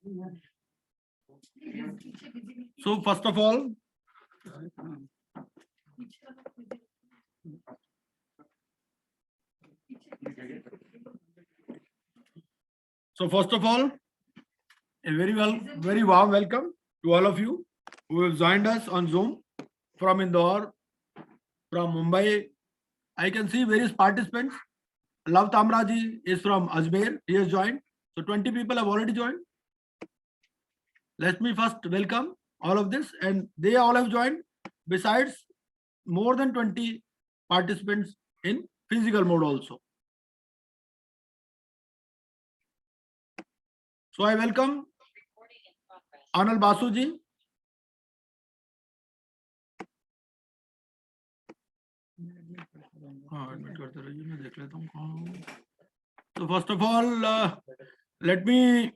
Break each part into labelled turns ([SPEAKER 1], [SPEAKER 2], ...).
[SPEAKER 1] So first of all, a very warm welcome to all of you who have joined us on Zoom from Indore, from Mumbai. I can see various participants. Lav Tamraji is from Ajmer. He has joined. So 20 people have already joined. Let me first welcome all of this, and they all have joined. Besides, more than 20 participants in physical mode also. So I welcome Anil Basuji. So first of all, let me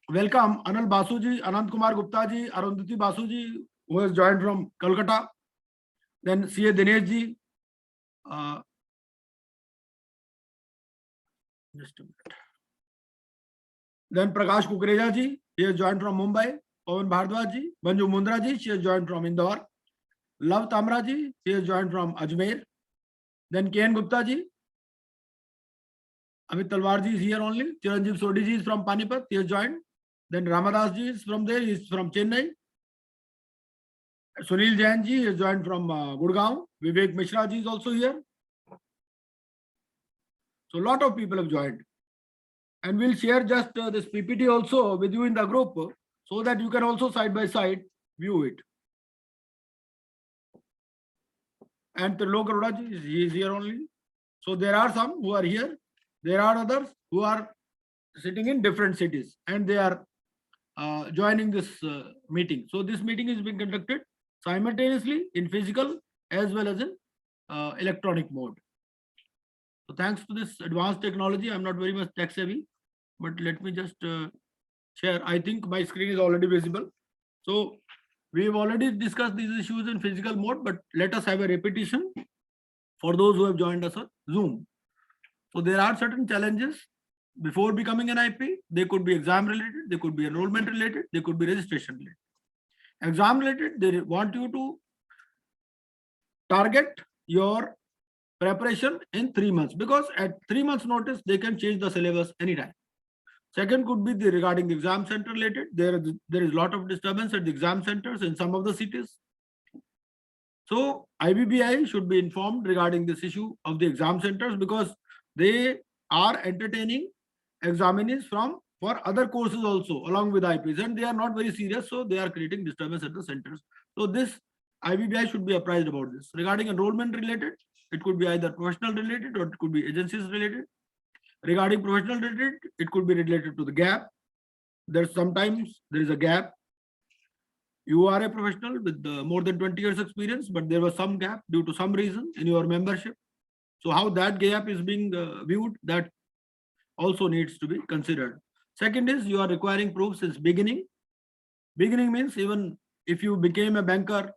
[SPEAKER 1] welcome Anil Basuji, Anand Kumar Gupta ji, Arundhati Basuji, who has joined from Kolkata. Then CA Dinesh ji. Just a minute. Then Prakash Kukreja ji, he has joined from Mumbai. Pawan Bhardwaj ji, Manju Mundra ji, she has joined from Indore. Lav Tamra ji, he has joined from Ajmer. Then KN Gupta ji. Amit Talwar ji is here only. Chiranjeev Sodhi ji is from Panipat, he has joined. Then Ramadas ji is from there, he is from Chennai. Sunil Jain ji has joined from Gurgaon. Vivek Mishra ji is also here. So a lot of people have joined. And we'll share just this PPT also with you in the group so that you can also side by side view it. And Trilok Arora ji, he is here only. So there are some who are here. There are others who are sitting in different cities and they are joining this meeting. So this meeting is being conducted simultaneously in physical as well as in electronic mode. So thanks to this advanced technology, I'm not very much tech savvy, but let me just share. I think my screen is already visible. So we've already discussed these issues in physical mode, but let us have a repetition for those who have joined us on Zoom. So there are certain challenges before becoming an IP. They could be exam related, they could be enrollment related, they could be registration related. Exam related, they want you to target your preparation in 3 months, because at 3 months notice they can change the syllabus anytime. Second could be regarding the exam center related. There is a lot of disturbance at the exam centers in some of the cities. So IBBI should be informed regarding this issue of the exam centers, because they are entertaining examinees for other courses also along with IPs, and they are not very serious, so they are creating disturbance at the centers. So this IBBI should be apprised about this. Regarding enrollment related, it could be either professional related or it could be agencies related. Regarding professional related, it could be related to the gap. Sometimes there is a gap. You are a professional with more than 20 years experience, but there was some gap due to some reason in your membership. So how that gap is being viewed, that also needs to be considered. Second is you are requiring proof since beginning. Beginning means even if you became a banker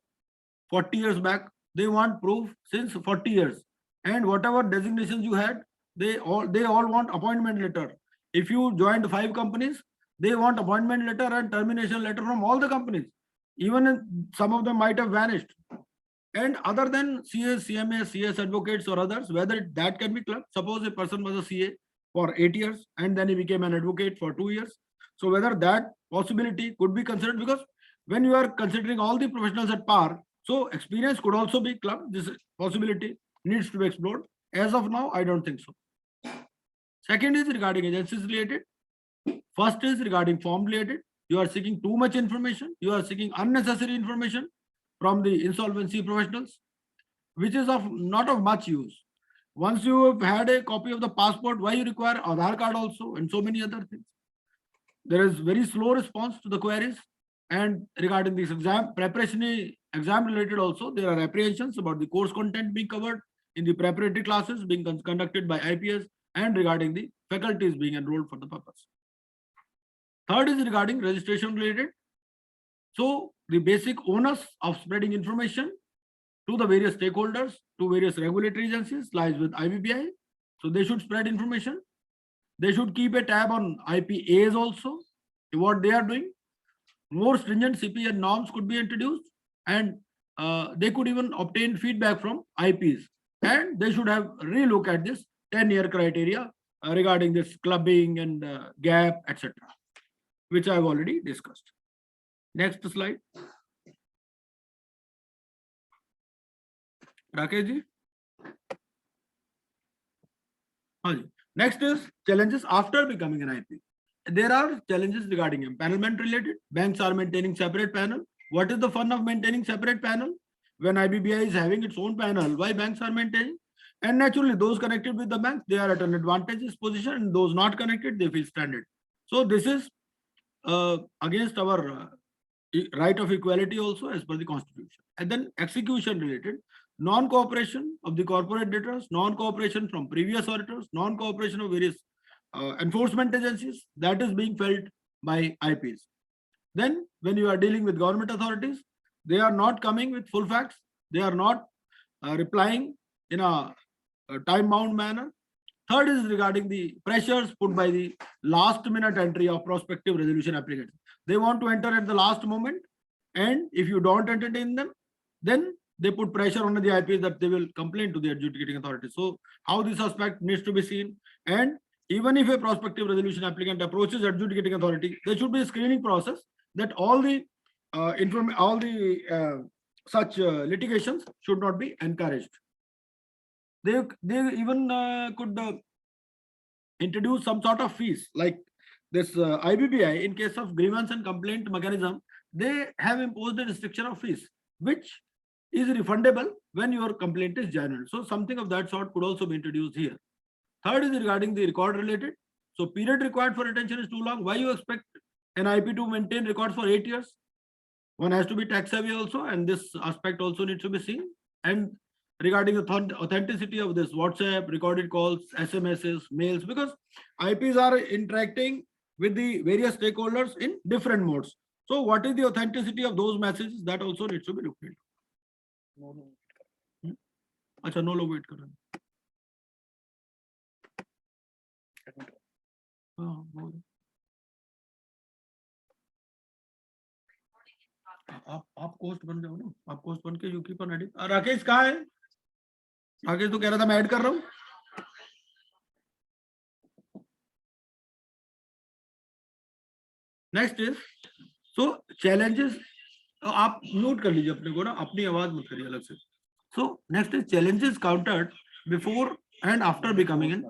[SPEAKER 1] 40 years back, they want proof since 40 years. And whatever designations you had, they all want appointment letter. If you joined 5 companies, they want appointment letter and termination letter from all the companies. Even some of them might have vanished. And other than CS, CMA, CS advocates or others, whether that can be clubbed. Suppose a person was a CA for 8 years and then he became an advocate for 2 years. So whether that possibility could be considered, because when you are considering all the professionals at par, so experience could also be clubbed. This possibility needs to be explored. As of now, I don't think so. Second is regarding agencies related. First is regarding form related. You are seeking too much information. You are seeking unnecessary information from the insolvency professionals, which is not of much use. Once you have had a copy of the passport, why you require Aadhaar card also and so many other things? There is very slow response to the queries. And regarding this exam preparation, exam related also, there are apprehensions about the course content being covered in the preparatory classes being conducted by IPS, and regarding the faculties being enrolled for the purpose. Third is regarding registration related. So the basic onus of spreading information to the various stakeholders, to various regulatory agencies lies with IBBI. So they should spread information. They should keep a tab on IPAs also. what they are doing, more stringent CPN norms could be introduced, and they could even obtain feedback from IPs, and they should have relook at this 10-year criteria regarding this clubbing and gap, etc., which I have already discussed. Next slide. Rakesh ji. Next is challenges after becoming an IP. There are challenges regarding empanelment related. Banks are maintaining separate panel. What is the fun of maintaining separate panel? When IBBI is having its own panel, why banks are maintaining? And naturally, those connected with the banks, they are at an advantageous position, and those not connected, they feel stranded. So this is against our right of equality also as per the constitution. And then execution related, non-cooperation of the corporate debtors, non-cooperation from previous auditors, non-cooperation of various enforcement agencies, that is being felt by IPs. Then when you are dealing with government authorities, they are not coming with full facts, they are not replying in a time-bound manner. Third is regarding the pressures put by the last minute entry of prospective resolution applicants. They want to enter at the last moment, and if you don't entertain them, then they put pressure on the IPs that they will complain to the adjudicating authority. So how this aspect needs to be seen. And even if a prospective resolution applicant approaches adjudicating authority, there should be a screening process that all the such litigations should not be encouraged. They even could introduce some sort of fees, like this IBBI, in case of grievance and complaint mechanism, they have imposed a restriction of fees, which is refundable when your complaint is genuine. So something of that sort could also be introduced here. Third is regarding the record related. So period required for retention is too long. Why you expect an IP to maintain records for 8 years? One has to be tax savvy also, and this aspect also needs to be seen. And regarding the authenticity of this WhatsApp, recorded calls, SMSs, mails, because IPs are interacting with the various stakeholders in different modes. So what is the authenticity of those messages? That also needs to be looked into. अच्छा, no लोग wait कर रहे हैं. आप coast बन जाओ ना, आप कोस्ट बन के यूकी पर एडिट. राकेश कहाँ है? राकेश तो कह रहा था मैं ऐड कर रहा हूँ. Next is so challenges. आप म्यूट कर लीजिए अपने को ना, अपनी आवाज मत करिए अलग से. So next is challenges countered before and after becoming an.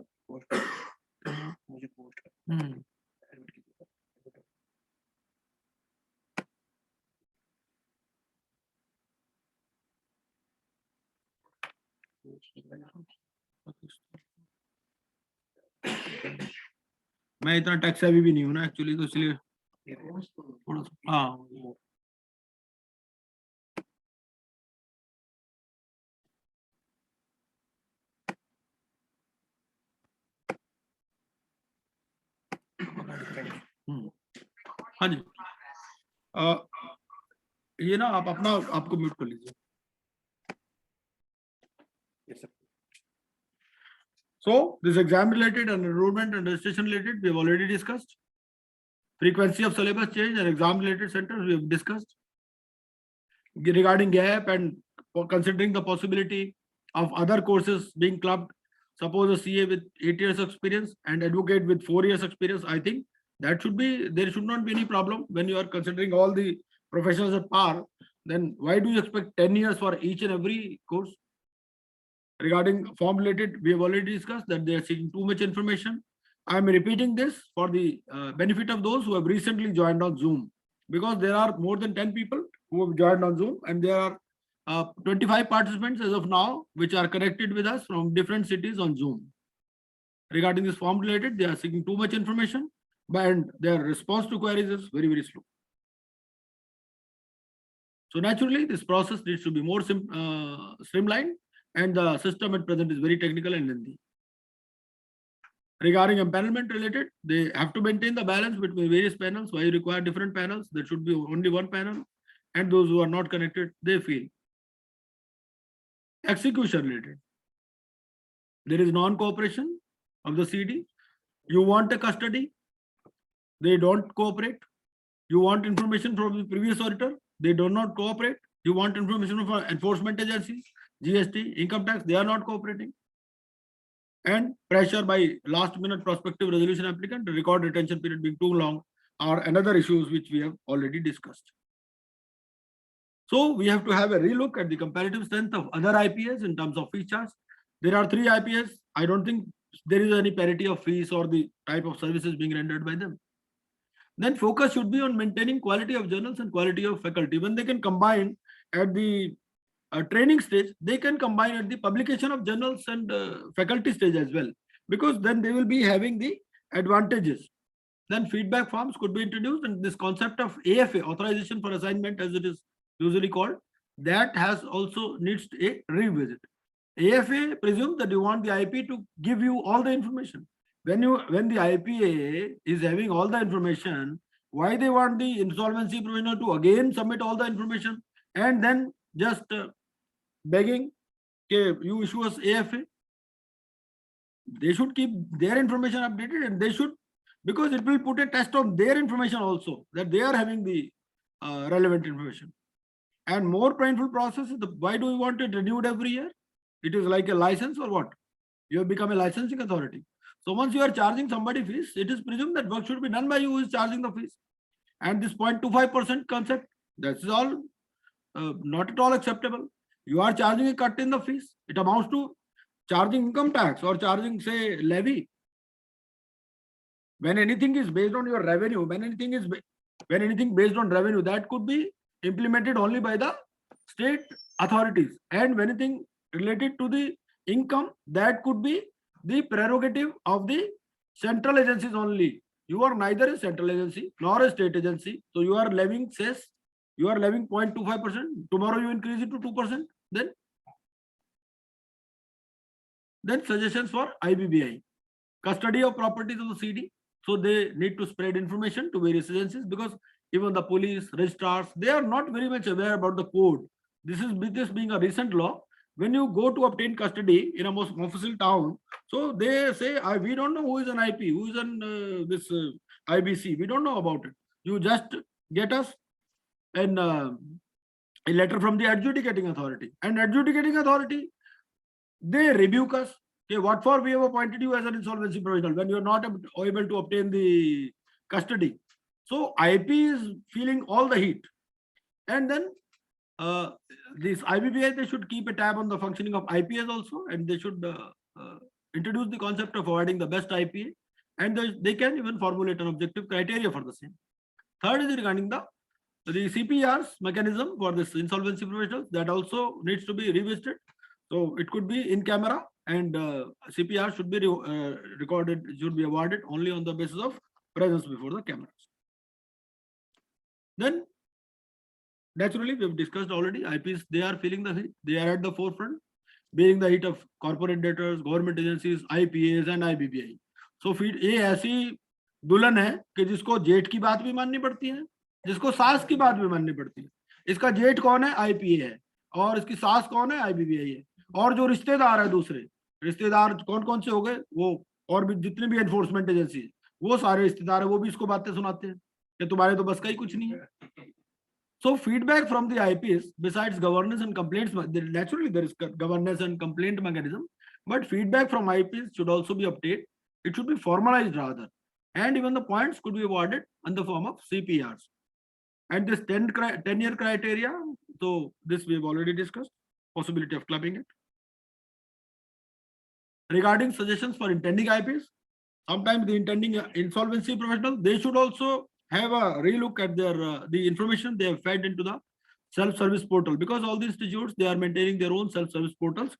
[SPEAKER 1] मैं इतना टैक्स हैवी भी नहीं हूं ना एक्चुअली, तो इसलिए थोड़ा सा. हाँ, हाँ जी. ये ना आप अपना आपको म्यूट कर लीजिए. So this exam related and enrollment and registration related we have already discussed. Frequency of syllabus change and exam related centers we have discussed. Regarding gap and considering the possibility of other courses being clubbed, suppose a CA with 8 years experience and advocate with 4 years experience, I think that should be, there should not be any problem when you are considering all the professionals at par. Then why do you expect 10 years for each and every course? Regarding form related, we have already discussed that they are seeking too much information. I am repeating this for the benefit of those who have recently joined on Zoom, because there are more than 10 people who have joined on Zoom, and there are 25 participants as of now, which are connected with us from different cities on Zoom. Regarding this form related, they are seeking too much information, and their response to queries is very, very slow. So naturally, this process needs to be more streamlined, and the system at present is very technical and lengthy. Regarding empanelment related, they have to maintain the balance between various panels. Why you require different panels? There should be only one panel, and those who are not connected, they fail. Execution related, there is non-cooperation of the CD. You want a custody, they don't cooperate. You want information from the previous auditor, they do not cooperate. You want information from enforcement agencies, GST, income tax, they are not cooperating. And pressure by last minute prospective resolution applicant, record retention period being too long, are another issues which we have already discussed. So we have to have a relook at the comparative strength of other IPAs in terms of fee charge. There are 3 IPAs. I don't think there is any parity of fees or the type of services being rendered by them. Then focus should be on maintaining quality of journals and quality of faculty. When they can combine at the training stage, they can combine at the publication of journals and faculty stage as well, because then they will be having the advantages. Then feedback forms could be introduced, and this concept of AFA, authorization for assignment as it is usually called, that has also needs a revisit. AFA presumes that you want the IP to give you all the information. When the IPA is having all the information, why they want the insolvency provisional to again submit all the information and then just begging, okay, you issue us AFA? They should keep their information updated, and they should, because it will put a test on their information also, that they are having the relevant information. And more painful process is why do we want it renewed every year? It is like a license or what? You have become a licensing authority. So once you are charging somebody fees, it is presumed that work should be done by you who is charging the fees. And this 0.25% concept, that's all not at all acceptable. You are charging a cut in the fees. It amounts to charging income tax or charging, say, levy. When anything is based on your revenue, when anything based on revenue, that could be implemented only by the state authorities. And when anything related to the income, that could be the prerogative of the central agencies only. You are neither a central agency nor a state agency. So you are levying cess, you are levying 0.25%. Tomorrow you increase it to 2%. Then suggestions for IBBI. Custody of properties of the CD. So they need to spread information to various agencies, because even the police, registrars, they are not very much aware about the code. This being a recent law. When you go to obtain custody in a most official town, so they say, we don't know who is an IP, who is an this IBC. We don't know about it. You just get us a letter from the adjudicating authority, and adjudicating authority, they rebuke us. Okay, what for we have appointed you as an insolvency provisional when you are not able to obtain the custody? So IP is feeling all the heat. And then this IBBI, they should keep a tab on the functioning of IPS also, and they should introduce the concept of avoiding the best IPA, and they can even formulate an objective criteria for the same. Third is regarding the CPR's mechanism for this insolvency professionals, that also needs to be revisited. So it could be in camera, and CPR should be recorded, should be awarded only on the basis of presence before the cameras. Then naturally, we have discussed already, IPs, they are feeling the heat. They are at the forefront, bearing the heat of corporate debtors, government agencies, IPAs and IBBI. So ये ऐसी दुल्हन है कि जिसको जेठ की बात भी माननी पड़ती है, जिसको सास की बात भी माननी पड़ती है. इसका जेठ कौन है? IPA है, और इसकी सास कौन है? IBBI है. और जो रिश्तेदार है, दूसरे रिश्तेदार कौन कौन से हो गए, वो और भी जितने भी एनफोर्समेंट एजेंसी, वो सारे रिश्तेदार है, वो भी इसको बातें सुनाते हैं कि तुम्हारे तो बस का ही कुछ नहीं है. So feedback from the IPs, besides governance and complaints, naturally there is governance and complaint mechanism, but feedback from IPs should also be obtained. It should be formalized rather, and even the points could be awarded in the form of CPRs. And this 10-year criteria, so this we have already discussed, possibility of clubbing it. Regarding suggestions for intending IPs, sometimes the intending insolvency professionals, they should also have a relook at their the information they have fed into the self-service portal, because all these institutes, they are maintaining their own self-service portals,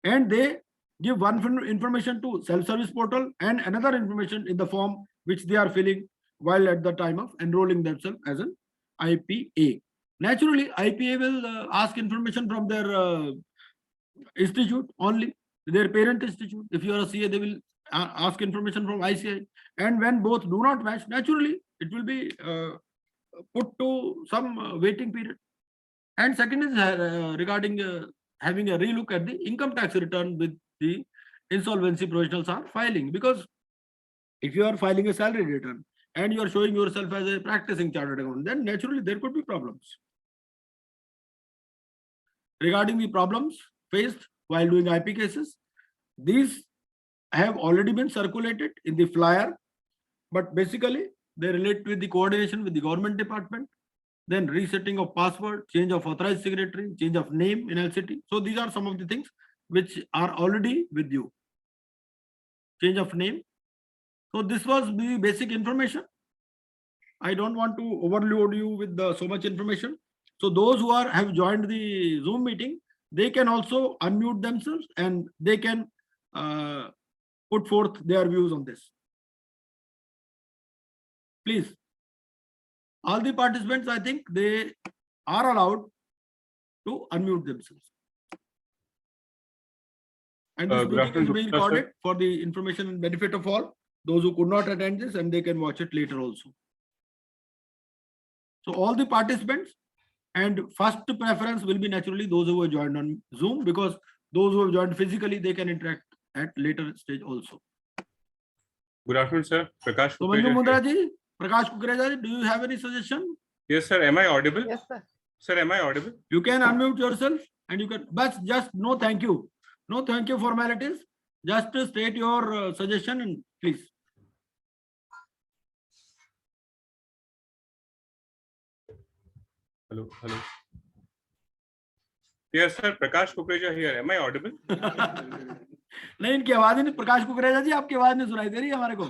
[SPEAKER 1] and they give one information to self-service portal and another information in the form which they are filling while at the time of enrolling themselves as an IPA. Naturally, IPA will ask information from their institute only, their parent institute. If you are a CA, they will ask information from ICI, and when both do not match, naturally it will be put to some waiting period. And second is regarding having a relook at the income tax return with the insolvency professionals are filing, because if you are filing a salary return and you are showing yourself as a practicing chartered accountant, then naturally there could be problems. Regarding the problems faced while doing IP cases, these have already been circulated in the flyer, but basically they relate with the coordination with the government department, then resetting of password, change of authorized signatory, change of name in LCT. So these are some of the things which are already with you. Change of name. So this was the basic information. I don't want to overload you with so much information. So those who have joined the Zoom meeting, they can also unmute themselves and they can put forth their views on this. Please. All the participants, I think they are allowed to unmute themselves. And this meeting is being recorded for the information and benefit of all those who could not attend this, and they can watch it later also. So all the participants, and first preference will be naturally those who have joined on Zoom, because those who have joined physically, they can interact at later stage also.
[SPEAKER 2] Good afternoon, sir. Prakash
[SPEAKER 1] So Manju Mundra ji, Prakash Kukreja ji, do you have any suggestion?
[SPEAKER 2] Yes, sir. Am I audible?
[SPEAKER 3] Yes, sir.
[SPEAKER 2] Sir, am I audible?
[SPEAKER 1] You can unmute yourself and you can, but just no thank you. No thank you formalities. Just to state your suggestion and please.
[SPEAKER 2] Hello, hello. Yes, sir. Prakash Kukreja here. Am I audible?
[SPEAKER 1] नहीं, इनकी आवाज नहीं. प्रकाश कुकरेजा जी, आपकी आवाज नहीं सुनाई दे रही है हमारे को.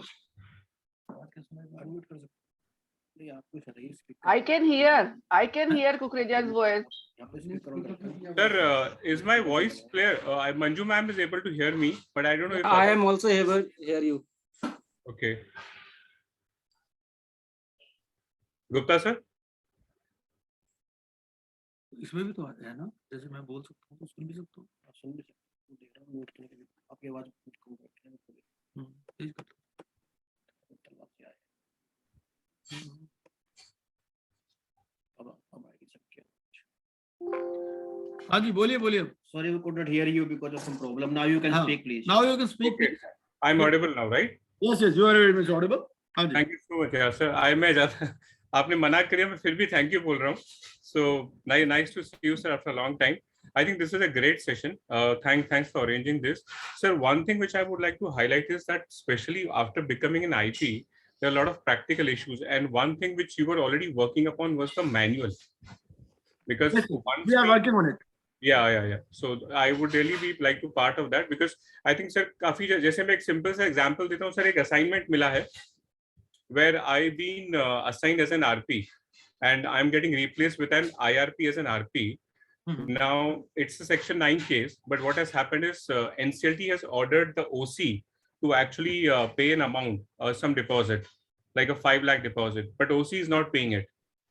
[SPEAKER 3] I can hear Kukreja's voice.
[SPEAKER 2] Sir, is my voice clear? Manju ma'am is able to hear me, but I don't know if
[SPEAKER 4] I am also able to hear you.
[SPEAKER 2] Okay. Gupta sir?
[SPEAKER 1] इसमें भी तो है ना, जैसे मैं बोल सकता हूँ तो सुन भी सकता हूँ. सुन भी सकता हूँ. देख रहा हूँ म्यूट करने के लिए. आपकी आवाज कम करके तेज कर दो. अब आएगी सबके. हाँ जी, बोलिए बोलिए.
[SPEAKER 5] Sorry, we could not hear you because of some problem. Now you can speak, please.
[SPEAKER 1] Now you can speak.
[SPEAKER 2] Okay. I'm audible now, right?
[SPEAKER 1] Yes, you are very much audible. हाँ जी.
[SPEAKER 2] Thank you so much, yeah, sir. मैं ज़्यादा आपने मना करिए, मैं फिर भी thank you बोल रहा हूँ. So nice to see you, sir, after a long time. I think this is a great session. Thanks for arranging this, sir. One thing which I would like to highlight is that, especially after becoming an IP, there are a lot of practical issues, and one thing which you were already working upon was the manual. Because
[SPEAKER 1] yes, we are working on it.
[SPEAKER 2] Yeah. So I would really be like to part of that, because I think, sir, काफी जैसे मैं एक simple सा example देता हूँ, sir, एक assignment मिला है where I've been assigned as an RP and I'm getting replaced with an IRP as an RP. Now it's a section 9 case, but what has happened is NCLT has ordered the OC to actually pay an amount, some deposit, like a 5 lakh deposit, but OC is not paying it.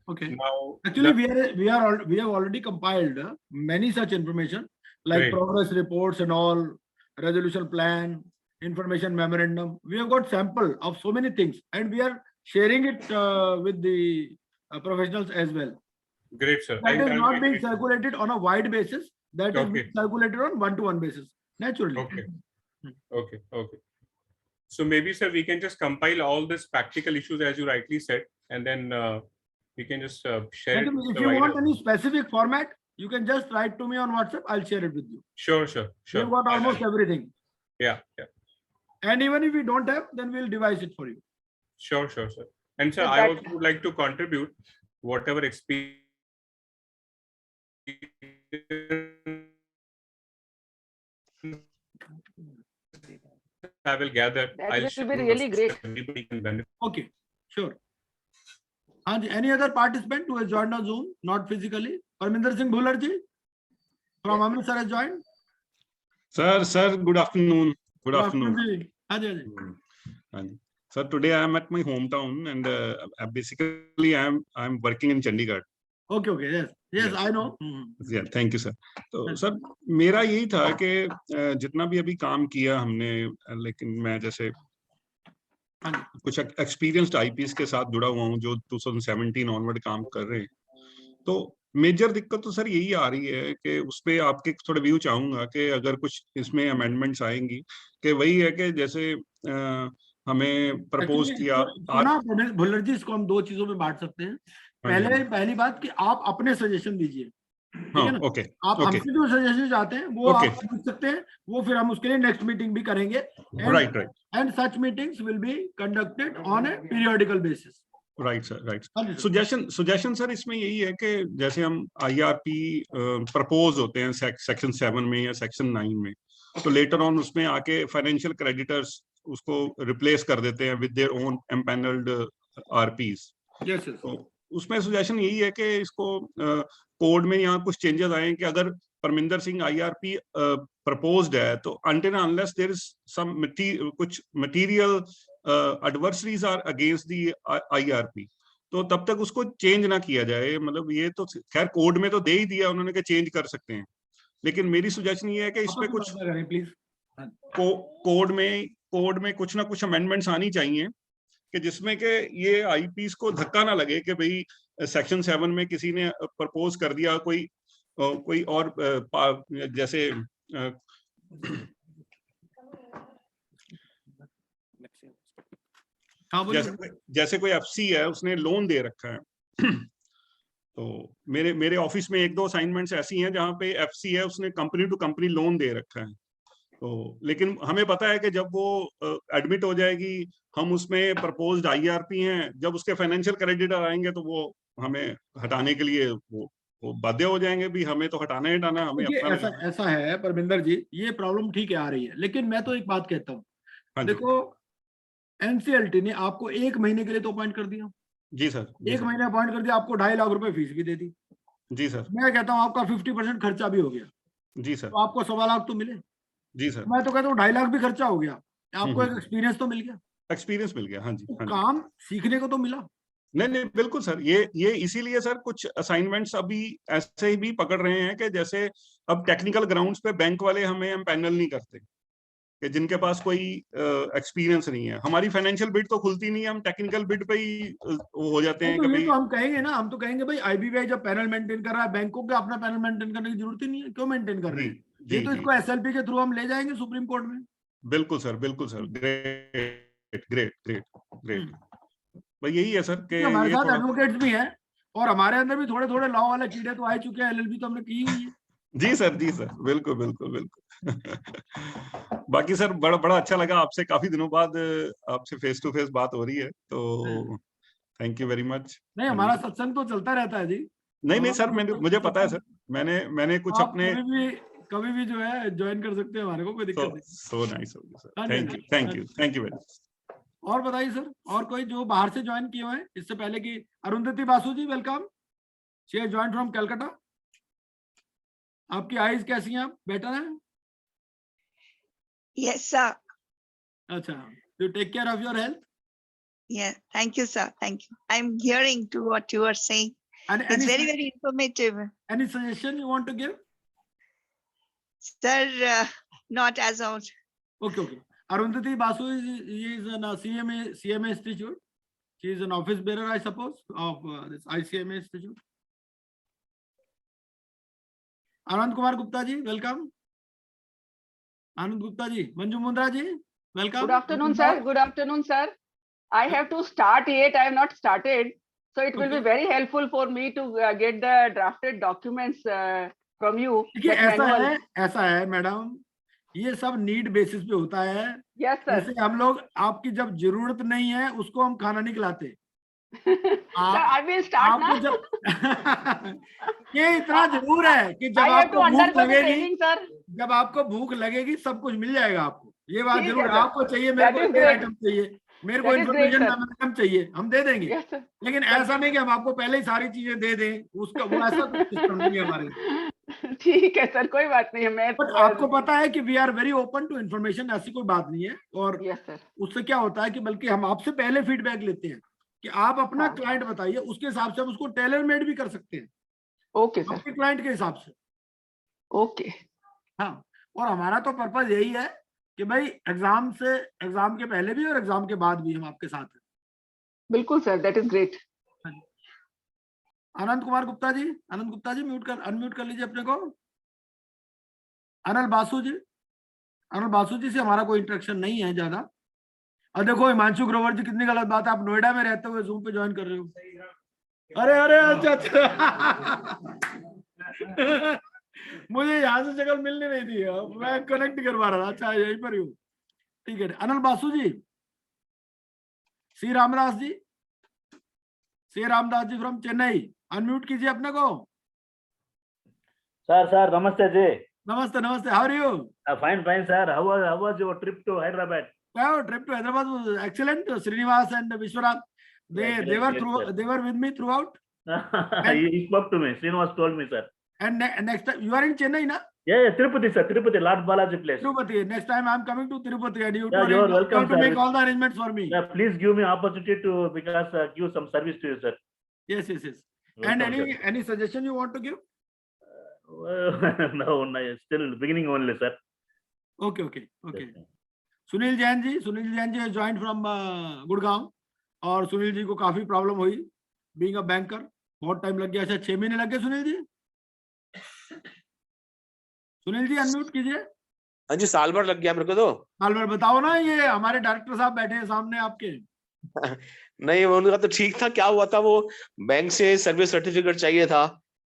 [SPEAKER 1] Okay.
[SPEAKER 2] Now
[SPEAKER 1] actually we have already compiled many such information like
[SPEAKER 2] Great.
[SPEAKER 1] Progress reports and all, resolution plan, information memorandum. We have got sample of so many things and we are sharing it with the professionals as well.
[SPEAKER 2] Great, sir.
[SPEAKER 1] That is not being circulated on a wide basis. That is being circulated on one-to-one basis. Naturally.
[SPEAKER 2] Okay. So maybe, sir, we can just compile all these practical issues as you rightly said, and then we can just share it.
[SPEAKER 1] If you want any specific format, you can just write to me on WhatsApp. I'll share it with you.
[SPEAKER 2] Sure.
[SPEAKER 1] We've got almost everything.
[SPEAKER 2] Yeah.
[SPEAKER 1] And even if we don't have, then we'll devise it for you.
[SPEAKER 2] Sure, sir. And sir, I also would like to contribute whatever experience I will gather.
[SPEAKER 3] That will be really great.
[SPEAKER 1] Okay, sure. Any other participant who has joined on Zoom, not physically? Parminder Singh Bhular ji from Amritsar has joined.
[SPEAKER 6] Sir, good afternoon. Good afternoon. Sir, today I am at my hometown and basically I am working in Chandigarh.
[SPEAKER 1] Okay, yes, I know.
[SPEAKER 6] Yeah, thank you, sir. तो sir मेरा यही था कि जितना भी अभी काम किया हमने, लेकिन मैं जैसे कुछ एक्सपीरियंस्ड आईपीएस के साथ जुड़ा हुआ हूँ जो 2017 ऑनवर्ड काम कर रहे हैं, तो मेजर दिक्कत तो सर यही आ रही है कि उस पे आपके थोड़े व्यू चाहूंगा कि अगर कुछ इसमें अमेंडमेंट्स आएंगी, कि वही है कि जैसे हमें प्रपोज
[SPEAKER 1] Actually,
[SPEAKER 6] किया
[SPEAKER 1] इसको ना भुल्लर जी, इसको हम दो चीजों में बांट सकते हैं।
[SPEAKER 6] हाँ जी,
[SPEAKER 1] पहली बात कि आप अपने सजेशन दीजिए, ठीक
[SPEAKER 6] हाँ,
[SPEAKER 1] है ना।
[SPEAKER 6] ओके
[SPEAKER 1] आप
[SPEAKER 6] ओके
[SPEAKER 1] हमसे जो सजेशन चाहते हैं वो
[SPEAKER 6] ओके,
[SPEAKER 1] आप पूछ सकते हैं, वो फिर हम उसके लिए नेक्स्ट मीटिंग भी करेंगे।
[SPEAKER 6] Right right
[SPEAKER 1] and such meetings will be conducted on A periodical basis.
[SPEAKER 6] Right sir, right.
[SPEAKER 1] हाँ जी सर।
[SPEAKER 6] सुजेशन सर इसमें यही है कि जैसे हम आईआरपी प्रपोज होते हैं सेक्शन 7 में या सेक्शन 9 में, तो लेटर ऑन उसमें आके फाइनेंशियल क्रेडिटर्स उसको रिप्लेस कर देते हैं with their own empanelled RPs.
[SPEAKER 1] Yes yes.
[SPEAKER 6] तो उसमें सुजेशन यही है कि इसको कोड में यहाँ कुछ चेंजेस आए कि अगर परमिंदर सिंह आईआरपी प्रपोज्ड है तो until unless there is some कुछ material adversaries are against the IRP, तो तब तक उसको चेंज ना किया जाए। मतलब ये तो खैर कोड में तो दे ही दिया उन्होंने कि चेंज कर सकते हैं, लेकिन मेरी सुजेशन ये है कि इसमें कुछ
[SPEAKER 1] प्लीज
[SPEAKER 6] कोड में कुछ ना कुछ अमेंडमेंट्स आनी चाहिए कि जिसमें कि ये आईपीस को धक्का ना लगे कि भाई सेक्शन 7 में किसी ने प्रपोज कर दिया कोई और जैसे
[SPEAKER 1] हाँ बोलिए।
[SPEAKER 6] जैसे कोई एफसी है उसने लोन दे रखा है तो मेरे ऑफिस में एक दो असाइनमेंट्स ऐसी हैं जहां पे एफसी है उसने कंपनी टू कंपनी लोन दे रखा है, तो लेकिन हमें पता है कि जब वो एडमिट हो जाएगी हम उसमें प्रपोज्ड आईआरपी हैं, जब उसके फाइनेंशियल क्रेडिटर आएंगे तो वो हमें हटाने के लिए वो बाध्य हो जाएंगे भी हमें तो हटाना ही हटाना, हमें
[SPEAKER 1] देखिए
[SPEAKER 6] अपना
[SPEAKER 1] ऐसा है परमिंदर जी, ये प्रॉब्लम ठीक है आ रही है, लेकिन मैं तो एक बात कहता हूँ।
[SPEAKER 6] हाँ जी
[SPEAKER 1] देखो एनसीएलटी ने आपको 1 महीने के लिए तो अपॉइंट कर दिया,
[SPEAKER 6] जी सर,
[SPEAKER 1] 1 महीने अपॉइंट कर दिया, आपको 2.5 लाख रुपए फीस भी दे दी।
[SPEAKER 6] जी सर,
[SPEAKER 1] मैं कहता हूँ आपका 50% खर्चा भी हो गया,
[SPEAKER 6] जी सर,
[SPEAKER 1] तो आपको 1.25 लाख तो मिले।
[SPEAKER 6] जी सर,
[SPEAKER 1] मैं तो कहता हूँ 2.5 लाख भी खर्चा हो गया, आपको एक एक्सपीरियंस तो मिल गया,
[SPEAKER 6] एक्सपीरियंस मिल गया। हाँ जी,
[SPEAKER 1] तो
[SPEAKER 6] हाँ जी,
[SPEAKER 1] काम सीखने को तो मिला।
[SPEAKER 6] नहीं नहीं बिल्कुल सर, ये इसीलिए सर कुछ असाइनमेंट्स अभी ऐसे ही भी पकड़ रहे हैं कि जैसे अब टेक्निकल ग्राउंड्स पे बैंक वाले हमें एम्पैनल नहीं करते कि जिनके पास कोई एक्सपीरियंस नहीं है। हमारी फाइनेंशियल बिड तो खुलती नहीं है, हम टेक्निकल बिड पे ही हो जाते हैं
[SPEAKER 1] तो
[SPEAKER 6] कि
[SPEAKER 1] ये
[SPEAKER 6] भाई।
[SPEAKER 1] तो हम कहेंगे ना, हम तो कहेंगे भाई आईबीबीआई जब पैनल मेंटेन कर रहा है, बैंकों को अपना पैनल मेंटेन करने की जरूरत ही नहीं है, क्यों मेंटेन कर रहे
[SPEAKER 6] जी
[SPEAKER 1] हैं।
[SPEAKER 6] जी
[SPEAKER 1] ये तो
[SPEAKER 6] जी
[SPEAKER 1] इसको एसएलपी के थ्रू हम ले जाएंगे सुप्रीम कोर्ट में।
[SPEAKER 6] बिल्कुल सर, बिल्कुल sir, great great great great. भाई यही है सर कि
[SPEAKER 1] क्योंकि हमारे
[SPEAKER 6] ये
[SPEAKER 1] साथ
[SPEAKER 6] थोड़ा
[SPEAKER 1] एडवोकेट्स भी हैं और हमारे अंदर भी थोड़े थोड़े लॉ वाले कीड़े तो आ चुके हैं, एलएलबी तो हमने की हुई है।
[SPEAKER 6] जी सर, जी सर, बिल्कुल बिल्कुल बिल्कुल। बाकी सर बड़ा बड़ा अच्छा लगा आपसे, काफी दिनों बाद आपसे फेस टू फेस बात हो रही है, तो थैंक यू वेरी मच।
[SPEAKER 1] नहीं,
[SPEAKER 6] हाँ
[SPEAKER 1] हमारा
[SPEAKER 6] जी,
[SPEAKER 1] सत्संग तो चलता रहता है जी।
[SPEAKER 6] नहीं नहीं सर,
[SPEAKER 1] हमारा
[SPEAKER 6] मुझे पता है सर,
[SPEAKER 1] सत्संग
[SPEAKER 6] मैंने कुछ
[SPEAKER 1] आप
[SPEAKER 6] अपने
[SPEAKER 1] कभी भी जो है ज्वाइन कर सकते हैं हमारे को, कोई दिक्कत नहीं।
[SPEAKER 6] सो नाइस हो सर,
[SPEAKER 1] हाँ जी, हाँ जी,
[SPEAKER 6] थैंक यू वेरी मच।
[SPEAKER 1] और बताइए सर, और कोई जो बाहर से ज्वाइन किए हुए हैं इससे पहले की? Arundhati Basu ji welcome, she has join from Calcutta. आपकी आईज कैसी हैं, आप बेटर हैं?
[SPEAKER 7] Yes, sir.
[SPEAKER 1] अच्छा, you take care of your health.
[SPEAKER 7] Yeah. Thank you, sir. Thank you. I'm hearing to what you are saying. It's very, very informative.
[SPEAKER 1] any suggestion you want to give?
[SPEAKER 7] Sir, not as of.
[SPEAKER 1] Okay. Arundhati Basu is an CMA Institute. She is an office bearer, I suppose, of this ICMA Institute. Anand Kumar Gupta ji, welcome. Anand Gupta ji, Manju Mundra ji, welcome.
[SPEAKER 3] Good afternoon, sir. Good afternoon, sir. I have to start yet. I have not started. So it will be very helpful for me to get the drafted documents from you.
[SPEAKER 1] देखिए
[SPEAKER 3] that manual.
[SPEAKER 1] ऐसा है madam, ये सब need basis पे होता है।
[SPEAKER 3] Yes, sir.
[SPEAKER 1] जैसे हम लोग आपकी जब जरूरत नहीं है उसको हम खाना नहीं खिलाते।
[SPEAKER 3] Sir, I will start
[SPEAKER 1] आपको
[SPEAKER 3] now.
[SPEAKER 1] जब ये इतना जरूर है कि जब
[SPEAKER 3] I have to
[SPEAKER 1] आपको भूख
[SPEAKER 3] undergo the
[SPEAKER 1] लगेगी,
[SPEAKER 3] training, sir.
[SPEAKER 1] जब आपको भूख लगेगी सब कुछ मिल जाएगा आपको। ये बात
[SPEAKER 3] ठीक है,
[SPEAKER 1] जरूर है,
[SPEAKER 3] sir.
[SPEAKER 1] आपको चाहिए, मेरे
[SPEAKER 3] That
[SPEAKER 1] को
[SPEAKER 3] is
[SPEAKER 1] ये
[SPEAKER 3] great.
[SPEAKER 1] आइटम चाहिए, मेरे को
[SPEAKER 3] That is great,
[SPEAKER 1] information
[SPEAKER 3] sir.
[SPEAKER 1] Memorandum चाहिए, हम दे देंगे।
[SPEAKER 3] Yes, sir.
[SPEAKER 1] लेकिन ऐसा नहीं कि हम आपको पहले ही सारी चीजें दे दें, उसका वो ऐसा कुछ सिस्टम नहीं है हमारे लिए।
[SPEAKER 3] ठीक है सर, कोई बात नहीं है। मैं
[SPEAKER 1] बट आपको पता है कि we are very open to information, ऐसी कोई बात नहीं है। और
[SPEAKER 3] यस सर,
[SPEAKER 1] उससे क्या होता है कि बल्कि हम आपसे पहले फीडबैक लेते हैं कि आप अपना
[SPEAKER 3] हाँ।
[SPEAKER 1] क्लाइंट बताइए, उसके हिसाब से हम उसको टेलर मेड भी कर सकते हैं
[SPEAKER 3] ओके सर,
[SPEAKER 1] अपने क्लाइंट के हिसाब से।
[SPEAKER 3] ओके।
[SPEAKER 1] हाँ, और हमारा तो पर्पज यही है कि भाई एग्जाम के पहले भी और एग्जाम के बाद भी हम आपके साथ हैं।
[SPEAKER 3] बिल्कुल sir, that is great.
[SPEAKER 1] Anand Kumar Gupta ji, unmute कर लीजिए अपने को। अनिल बासु जी से हमारा कोई इंटरेक्शन नहीं है ज्यादा, और देखो हिमांशु ग्रोवर जी, कितनी गलत बात है, आप नोएडा में रहते हुए जूम पे ज्वाइन कर रहे हो। अरे अरे अच्छा अच्छा मुझे यहाँ से शक्ल मिल नहीं रही थी, मैं कनेक्ट कर पा रहा था। अच्छा यहीं पर ही हूँ, ठीक है। Anil Basu ji, C Ramdas ji, C Ramdas ji from Chennai, unmute कीजिए अपने को।
[SPEAKER 8] Sir, namaste ji.
[SPEAKER 1] नमस्ते नमस्ते, how are you?
[SPEAKER 8] Fine, sir. How was your trip to Hyderabad?
[SPEAKER 1] Trip to Hyderabad was excellent. Srinivas and Vishwanath, they were
[SPEAKER 8] Yes, sir.
[SPEAKER 1] they were with me throughout.
[SPEAKER 8] He spoke to me. Srinivas told me, sir.
[SPEAKER 1] And next time you are in Chennai, na?
[SPEAKER 8] Yeah, Tirupati, sir. Tirupati, Lord Balaji place.
[SPEAKER 1] Tirupati. Next time I am coming to Tirupati, and you
[SPEAKER 8] Yeah, you are welcome,
[SPEAKER 1] to
[SPEAKER 8] sir.
[SPEAKER 1] make all the arrangements for me.
[SPEAKER 8] Yeah, please give me opportunity to give some service to you, sir.
[SPEAKER 1] Yes.
[SPEAKER 8] Welcome,
[SPEAKER 1] And
[SPEAKER 8] sir.
[SPEAKER 1] any suggestion you want to give?
[SPEAKER 8] No, still beginning only, sir.
[SPEAKER 1] Okay.
[SPEAKER 8] Yes, sir.
[SPEAKER 1] Sunil Jain ji has joined from Gurgaon, और सुनील जी को काफी problem हुई being a banker, बहुत time लग गया। अच्छा 6 महीने लग गए सुनील जी। सुनील जी अनम्यूट कीजिए।
[SPEAKER 9] हाँ जी, साल भर लग गया मेरे को तो।
[SPEAKER 1] साल भर बताओ ना, ये हमारे डायरेक्टर साहब बैठे हैं सामने आपके।
[SPEAKER 9] नहीं, वो उनका तो ठीक था। क्या हुआ था, वो बैंक से सर्विस सर्टिफिकेट चाहिए था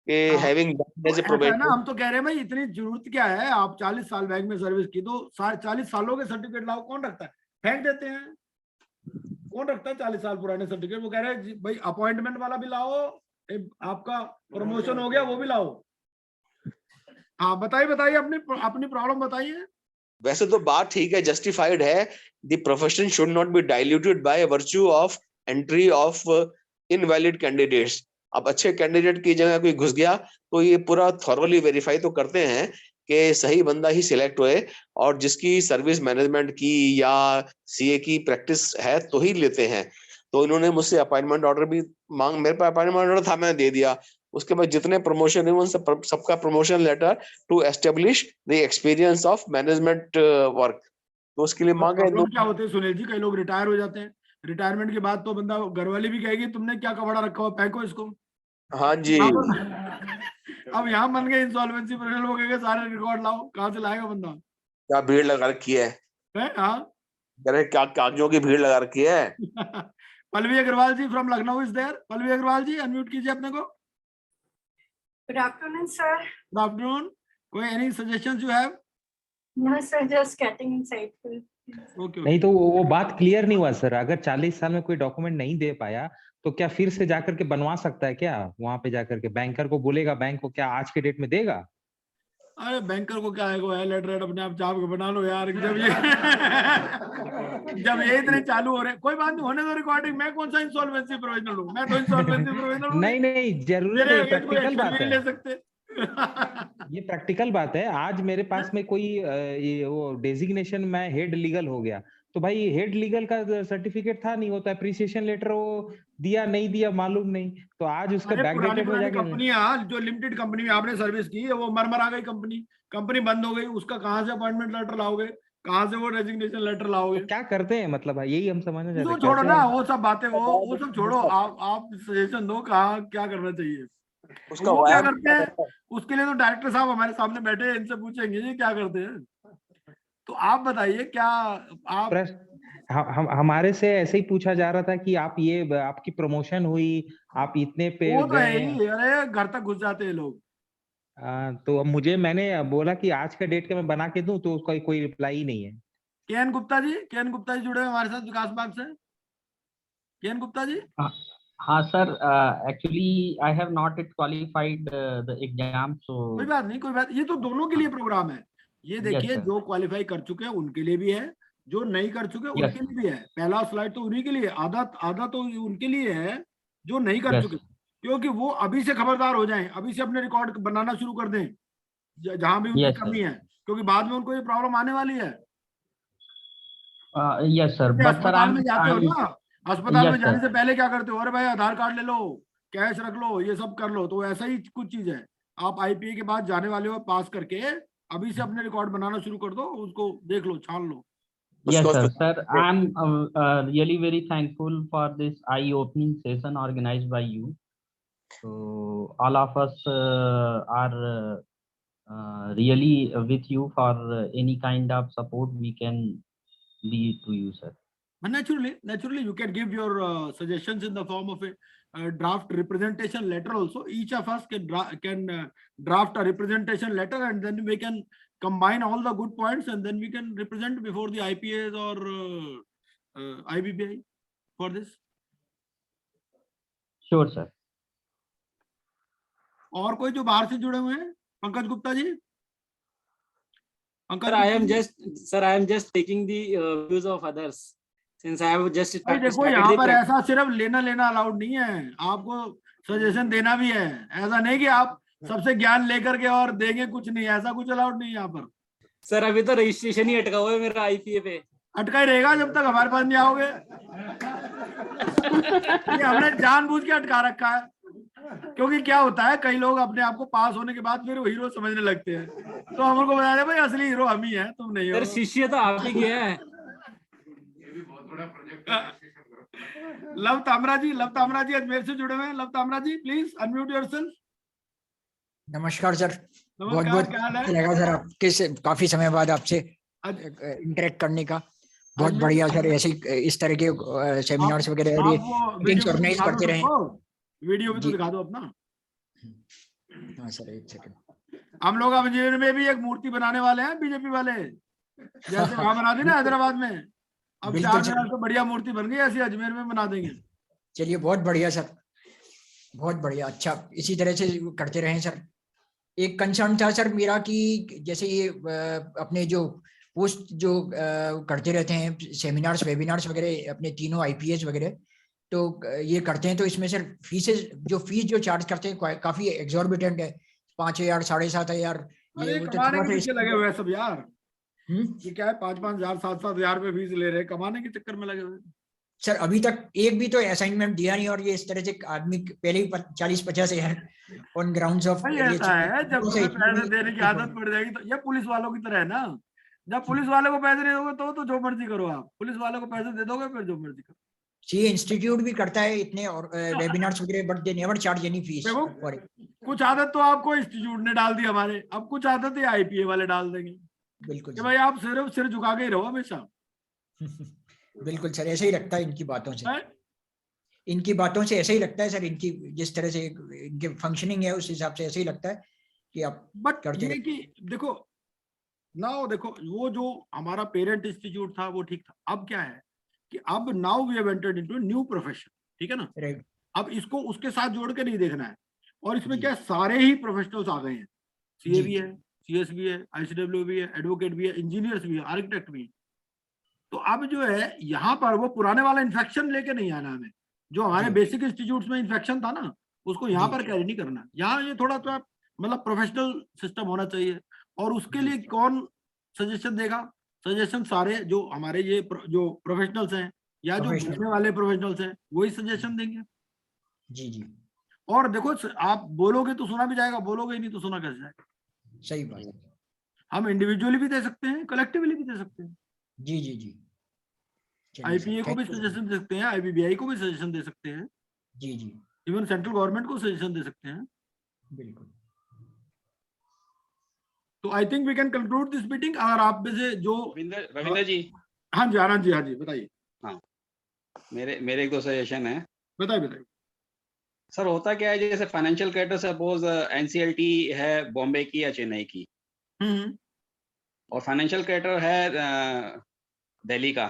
[SPEAKER 9] कि हैविंग एज ए
[SPEAKER 1] ऐसा है ना, हम तो कह रहे हैं भाई इतनी जरूरत क्या है, आप 40 साल बैंक में सर्विस की, तो 40 सालों के सर्टिफिकेट लाओ, कौन रखता है? फेंक देते हैं। कौन रखता है 40 साल पुराने सर्टिफिकेट? वो कह रहे हैं भाई अपॉइंटमेंट वाला भी लाओ, आपका प्रमोशन हो गया वो भी लाओ। हाँ बताइए अपनी प्रॉब्लम बताइए।
[SPEAKER 9] वैसे तो बात ठीक है, जस्टिफाइड है। The profession should not be diluted by virtue of entry of invalid candidates. अब अच्छे कैंडिडेट की जगह कोई घुस गया तो ये पूरा थॉरली वेरीफाई तो करते हैं कि सही बंदा ही सिलेक्ट हुए, और जिसकी सर्विस मैनेजमेंट की या सीए की प्रैक्टिस है तो ही लेते हैं। तो इन्होंने मुझसे अपॉइंटमेंट ऑर्डर भी मेरे पास अपॉइंटमेंट ऑर्डर था, मैंने दे दिया। उसके बाद जितने प्रमोशन हुए उन सबका promotion letter to establish the experience of management work, तो उसके लिए मांगे।
[SPEAKER 1] क्या होते हैं सुनील जी, कई लोग रिटायर हो जाते हैं, रिटायरमेंट के बाद तो बंदा, घरवाली भी कहेगी तुमने क्या कबाड़ा रखा हुआ, फेंको इसको।
[SPEAKER 9] हाँ जी।
[SPEAKER 1] अब यहाँ बन गए इंसॉल्वेंसी प्रोफेशनल, वो कहेंगे सारे रिकॉर्ड लाओ, कहाँ से लाएगा बंदा?
[SPEAKER 9] क्या भीड़ लगा रखी है?
[SPEAKER 1] हाँ
[SPEAKER 9] अरे क्या कागजों की भीड़ लगा रखी है।
[SPEAKER 1] Pallavi Agarwal ji from Lucknow is there. Pallavi Agarwal ji unmute कीजिए अपने को।
[SPEAKER 10] Good afternoon, sir.
[SPEAKER 1] Good afternoon. कोई any suggestions you have?
[SPEAKER 10] No, sir, just getting insightful.
[SPEAKER 1] Okay
[SPEAKER 11] नहीं तो वो बात क्लियर नहीं हुआ सर। अगर 40 साल में कोई डॉक्यूमेंट नहीं दे पाया तो क्या फिर से जाकर के बनवा सकता है क्या? वहां पे जाकर के बैंकर को बोलेगा, बैंक को क्या आज के डेट में देगा?
[SPEAKER 1] अरे बैंकर को क्या है, लेटर अपने आप छाप के बना लो यार। जब ये इतने चालू हो रहे, कोई बात नहीं, होने दो रिकॉर्डिंग। मैं कौन सा इंसॉल्वेंसी प्रोविजनल हूँ? मैं तो इंसॉल्वेंसी प्रोविजनल हूँ।
[SPEAKER 11] नहीं जरूरी नहीं, प्रैक्टिकल बात है।
[SPEAKER 1] ले सकते
[SPEAKER 11] ये प्रैक्टिकल बात है। आज मेरे पास में कोई वो डेजिग्नेशन में हेड लीगल हो गया, तो भाई हेड लीगल का सर्टिफिकेट था नहीं, वो तो एप्रिसिएशन लेटर वो दिया नहीं दिया मालूम नहीं, तो आज उसका बैकडेटेड हो जाएगा।
[SPEAKER 1] कंपनियां जो लिमिटेड कंपनी में आपने सर्विस की है, वो मरमरा गई, कंपनी बंद हो गई, उसका कहाँ से अपॉइंटमेंट लेटर लाओगे, कहाँ से वो रेजिग्नेशन लेटर लाओगे?
[SPEAKER 11] तो क्या करते हैं मतलब, यही हम समझना चाहते हैं।
[SPEAKER 1] छोड़ो ना वो सब बातें, वो सब छोड़ो। आप सजेशन दो, कहाँ क्या करना चाहिए।
[SPEAKER 9] उसका
[SPEAKER 1] वो क्या करते हैं, उसके लिए तो डायरेक्टर साहब हमारे सामने बैठे हैं, इनसे पूछेंगे ये क्या करते हैं। तो आप बताइए क्या आप।
[SPEAKER 11] हमारे से ऐसे ही पूछा जा रहा था कि आप ये आपकी प्रमोशन हुई, आप इतने पे
[SPEAKER 1] वो तो है ही, अरे घर तक घुस जाते हैं लोग।
[SPEAKER 11] तो अब मैंने बोला कि आज का डेट का मैं बना के दूं, तो उसका कोई रिप्लाई ही नहीं है।
[SPEAKER 1] केएन गुप्ता जी जुड़े हैं हमारे साथ विकास बाग से। केएन गुप्ता जी।
[SPEAKER 12] हाँ sir, actually I have not it qualified the exam, so
[SPEAKER 1] कोई बात नहीं, ये तो दोनों के लिए प्रोग्राम है। ये देखिए, जो क्वालिफाई कर चुके हैं उनके लिए भी है, जो नहीं कर चुके उनके लिए भी है। पहला स्लाइड तो उन्हीं के लिए, आधा तो उनके लिए है जो नहीं कर चुके, क्योंकि वो अभी से खबरदार हो जाएं, अभी से अपने रिकॉर्ड बनाना शुरू कर दें जहां भी उनकी कमी है, क्योंकि बाद में उनको ये प्रॉब्लम आने वाली है।
[SPEAKER 12] यस सर, बट सर
[SPEAKER 1] अस्पताल में जाते हो ना, अस्पताल में जाने से पहले क्या करते हो? अरे भाई आधार कार्ड ले लो, कैश रख लो, ये सब कर लो। तो ऐसा ही कुछ चीज है। आप आईपीए के बाद जाने वाले हो, पास करके अभी से अपने रिकॉर्ड बनाना शुरू कर दो, उसको देख लो, छान लो।
[SPEAKER 12] Yes, sir. I am really very thankful for this eye-opening session organized by you. So all of us are really with you for any kind of support we can be to you, sir.
[SPEAKER 1] Naturally, you can give your suggestions in the form of a draft representation letter also. Each of us can draft a representation letter, and then we can combine all the good points, and then we can represent before the IPAs or IBBI for this.
[SPEAKER 12] Sure, sir.
[SPEAKER 1] और कोई जो बाहर से जुड़े हुए हैं? Pankaj Gupta ji.
[SPEAKER 4] Sir, I am just taking the views of others since I have just
[SPEAKER 1] देखो
[SPEAKER 4] started
[SPEAKER 1] यहाँ
[SPEAKER 4] the
[SPEAKER 1] पर ऐसा सिर्फ लेना अलाउड नहीं है, आपको सजेशन देना भी है. ऐसा नहीं कि आप सबसे ज्ञान लेकर के और देंगे कुछ नहीं, ऐसा कुछ अलाउड नहीं है यहाँ पर.
[SPEAKER 4] सर अभी तो रजिस्ट्रेशन ही अटका हुआ है मेरा IPA पे.
[SPEAKER 1] अटका ही रहेगा जब तक हमारे पास नहीं आओगे. ये हमने जानबूझ के अटका रखा है, क्योंकि क्या होता है, कई लोग अपने आप को पास होने के बाद फिर हीरो समझने लगते हैं. तो हम उनको बता दें भाई असली हीरो हम ही है, तुम नहीं हो.
[SPEAKER 4] सर शिष्य तो आप ही गया है.
[SPEAKER 1] लव तामरा जी अजमेर से जुड़े हुए हैं. Luv Tamra ji, please unmute yourself.
[SPEAKER 13] नमस्कार सर. बहुत
[SPEAKER 1] नमस्कार,
[SPEAKER 13] बहुत
[SPEAKER 1] क्या हाल है?
[SPEAKER 13] अच्छा लगा सर आपके से काफी समय बाद आपसे इंटरेक्ट करने का. बहुत बढ़िया सर. ऐसे इस तरह के सेमिनार्स वगैरह मीटिंग्स ऑर्गेनाइज करते रहे.
[SPEAKER 1] वीडियो भी तो दिखा दो अपना.
[SPEAKER 13] हाँ सर, एक सेकंड.
[SPEAKER 1] हम लोग अब अजमेर में भी एक मूर्ति बनाने वाले हैं, बीजेपी वाले, जैसे वहां बना दी ना हैदराबाद में. अब 4 साल तो बढ़िया मूर्ति बन गई, ऐसे अजमेर में बना देंगे.
[SPEAKER 13] चलिए बहुत बढ़िया सर, बहुत बढ़िया. अच्छा, इसी तरह से करते रहें सर. एक कंसर्न था सर मेरा कि जैसे ये अपने जो पोस्ट जो करते रहते हैं सेमिनार्स वेबिनार्स वगैरह अपने तीनों IPS वगैरह, तो ये करते हैं, तो इसमें सर फीस जो चार्ज करते हैं काफी एग्जॉर्बिटेंट है. 5,000 7,500
[SPEAKER 1] ये कमाने के पीछे लगे हुए हैं सब यार. ये क्या है, 5,000 7,000 रुपए फीस ले रहे हैं, कमाने के चक्कर में लगे हुए.
[SPEAKER 13] सर अभी तक एक भी तो असाइनमेंट दिया नहीं, और ये इस तरह से आदमी पहले ही 40-50 हजार ऑन ग्राउंड्स ऑफ.
[SPEAKER 1] ऐसा है, जब पैसे देने की आदत पड़ जाएगी तो ये पुलिस वालों की तरह है ना. जब पुलिस वाले को पैसे नहीं दोगे तो जो मर्जी करो आप. पुलिस वाले को पैसे दे दोगे फिर जो मर्जी करो.
[SPEAKER 13] ये इंस्टीट्यूट भी करता है इतने और वेबिनार्स वगैरह, but they never charge any fees.
[SPEAKER 1] कुछ आदत तो आपको इंस्टीट्यूट ने डाल दी हमारे, अब कुछ आदत ये IPA वाले डाल देंगे.
[SPEAKER 13] बिल्कुल
[SPEAKER 1] कि भाई आप सिर झुका के ही रहो हमेशा.
[SPEAKER 13] बिल्कुल सर, ऐसे ही लगता है इनकी बातों से. इनकी बातों से ऐसे ही लगता है सर. इनकी जिस तरह से इनके फंक्शनिंग है उस हिसाब से ऐसे ही लगता है कि आप करते रहे.
[SPEAKER 1] कि देखो वो जो हमारा पेरेंट इंस्टीट्यूट था वो ठीक था. अब क्या है कि अब now we have entered into new profession. ठीक है ना. अब इसको उसके साथ जोड़ के नहीं देखना है. और इसमें क्या सारे ही प्रोफेशनल्स आ गए हैं. CA भी है, CS भी है, ICW भी है, एडवोकेट भी है, इंजीनियर्स भी है, आर्किटेक्ट भी है. तो अब जो है यहाँ पर वो पुराने वाला इन्फेक्शन लेके नहीं आना हमें. जो हमारे बेसिक इंस्टीट्यूट्स में इन्फेक्शन था ना, उसको यहाँ पर कैरी नहीं करना. यहाँ ये थोड़ा तो मतलब प्रोफेशनल सिस्टम होना चाहिए. और उसके लिए कौन सजेशन देगा? सजेशन सारे जो हमारे ये जो प्रोफेशनल्स हैं या जो घुसने वाले प्रोफेशनल्स हैं वही सजेशन देंगे.
[SPEAKER 13] जी.
[SPEAKER 1] और देखो आप बोलोगे तो सुना भी जाएगा, बोलोगे नहीं तो सुना कैसे जाएगा.
[SPEAKER 13] सही बात है.
[SPEAKER 1] हम इंडिविजुअली भी दे सकते हैं, कलेक्टिवली भी दे सकते हैं.
[SPEAKER 13] जी.
[SPEAKER 1] IPA को भी सजेशन दे सकते हैं, IBBI को भी सजेशन दे सकते हैं.
[SPEAKER 13] जी.
[SPEAKER 1] इवन सेंट्रल गवर्नमेंट को सजेशन दे सकते हैं.
[SPEAKER 13] बिल्कुल.
[SPEAKER 1] तो I think we can conclude this meeting. अगर आप में से जो
[SPEAKER 14] रविंद्र जी.
[SPEAKER 1] हाँ जी, आनंद जी बताइए.
[SPEAKER 14] हाँ, मेरे एक दो सजेशन है.
[SPEAKER 1] बताइए.
[SPEAKER 14] सर होता क्या है, जैसे फाइनेंशियल क्रेडिटर सपोज NCLT है बॉम्बे की या चेन्नई की, और फाइनेंशियल क्रेडिटर है दिल्ली का.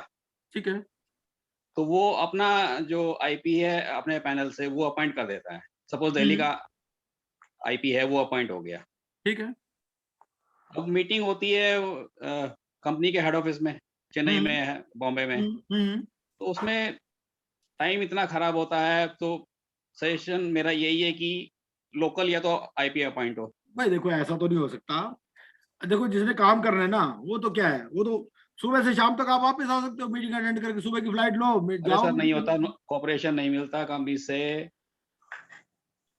[SPEAKER 1] ठीक है.
[SPEAKER 14] तो वो अपना जो IP है अपने पैनल से वो अपॉइंट कर देता है. सपोज दिल्ली का IP है वो अपॉइंट हो गया.
[SPEAKER 1] ठीक है.
[SPEAKER 14] अब मीटिंग होती है कंपनी के हेड ऑफिस में, चेन्नई में है, बॉम्बे में. तो उसमें टाइम इतना खराब होता है. तो सजेशन मेरा यही है कि लोकल या तो IP अपॉइंट हो.
[SPEAKER 1] भाई देखो ऐसा तो नहीं हो सकता. देखो जिसने काम करना है ना, वो तो क्या है, वो तो सुबह से शाम तक आप वापस आ सकते हो मीटिंग अटेंड करके. सुबह की फ्लाइट लो, जाओ.
[SPEAKER 14] सर नहीं होता, कॉपरेशन नहीं मिलता कंपनी से.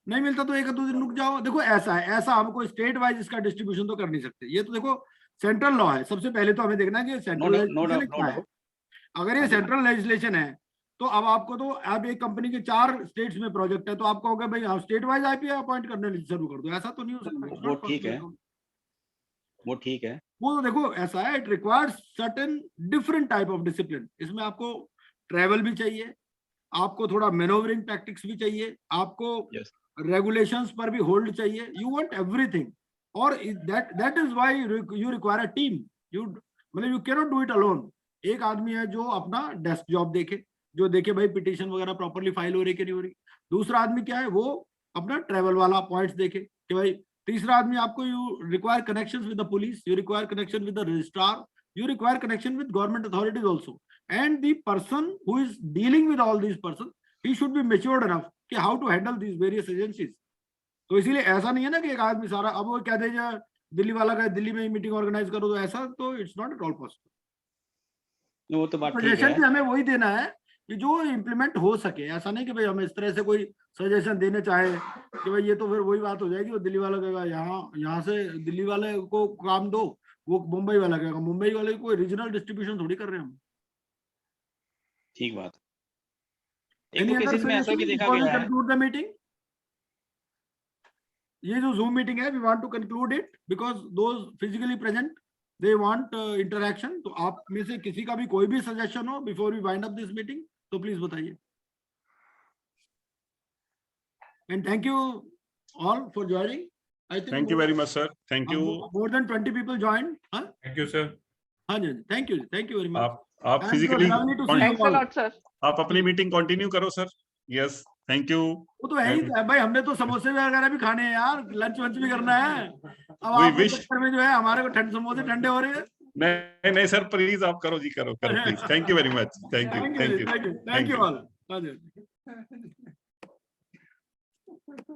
[SPEAKER 1] नहीं मिलता तो 1-2 दिन रुक जाओ. देखो ऐसा हम कोई स्टेट वाइज इसका डिस्ट्रीब्यूशन तो कर नहीं सकते. ये तो देखो सेंट्रल लॉ है. सबसे पहले तो हमें देखना है कि सेंट्रल अगर ये सेंट्रल लेजिस्लेशन है तो अब आपको तो अब एक कंपनी के 4 स्टेट्स में प्रोजेक्ट है, तो आपको होगा भाई हाँ स्टेट वाइज IPA अपॉइंट करने शुरू कर दो. ऐसा तो नहीं हो सकता.
[SPEAKER 14] वो ठीक है.
[SPEAKER 1] वो तो देखो ऐसा है, it requires certain different type of discipline. इसमें आपको ट्रैवल भी चाहिए, आपको थोड़ा मैनोवरिंग टैक्टिक्स भी चाहिए, आपको रेगुलेशंस पर भी होल्ड चाहिए, यू वांट एवरीथिंग, और that is why you require a team. You मतलब you can not do it alone. एक आदमी है जो अपना डेस्क जॉब देखे, जो देखे भाई पिटीशन वगैरह प्रॉपर्ली फाइल हो रही कि नहीं हो रही, दूसरा आदमी क्या है वो अपना ट्रैवल वाला पॉइंट्स देखे कि भाई, तीसरा आदमी आपको you require connections with the police, you require connection with the registrar, you require connection with government authorities also, and the person who is dealing with all these persons, he should be matured enough कि how to handle these various agencies। तो इसीलिए ऐसा नहीं है ना कि एक आदमी सारा, अब वो कह दे दिल्ली वाला का दिल्ली में ही मीटिंग ऑर्गेनाइज करो, तो ऐसा तो it's not at all possible.
[SPEAKER 14] वो तो बात ठीक है।
[SPEAKER 1] सजेशन भी हमें वही देना है कि जो इम्प्लीमेंट हो सके, ऐसा नहीं कि भाई हम इस तरह से कोई सजेशन देने चाहे कि भाई ये तो फिर वही बात हो जाएगी, वो दिल्ली वाला कहेगा यहाँ से दिल्ली वाले को काम दो, वो मुंबई वाला कहेगा मुंबई वाले को, रीजनल डिस्ट्रीब्यूशन थोड़ी कर रहे हैं हम।
[SPEAKER 14] ठीक बात। एक तो केसेस में ऐसा भी देखा गया है।
[SPEAKER 1] कंक्लूड द मीटिंग, ये जो जूम मीटिंग है, we want to conclude it because those physically present they want interaction. तो आप में से किसी का भी कोई भी सजेशन हो before we wind up this meeting तो प्लीज बताइए। And thank you all for joining. I think
[SPEAKER 6] thank you very much, sir. Thank you.
[SPEAKER 1] More than 20 people joined. Huh?
[SPEAKER 2] Thank you, sir.
[SPEAKER 1] हाँ जी, thank you very much.
[SPEAKER 6] आप physically
[SPEAKER 3] Thanks a lot, sir.
[SPEAKER 6] आप अपनी meeting continue करो sir. Yes, thank you.
[SPEAKER 1] वो तो है ही भाई, हमने तो समोसे वगैरह भी खाने हैं यार, लंच वंच भी करना है। अब आप चक्कर में जो है हमारे को समोसे ठंडे हो रहे हैं।
[SPEAKER 6] नहीं सर, प्लीज आप करो जी, करो please. Thank you very much. Thank you all.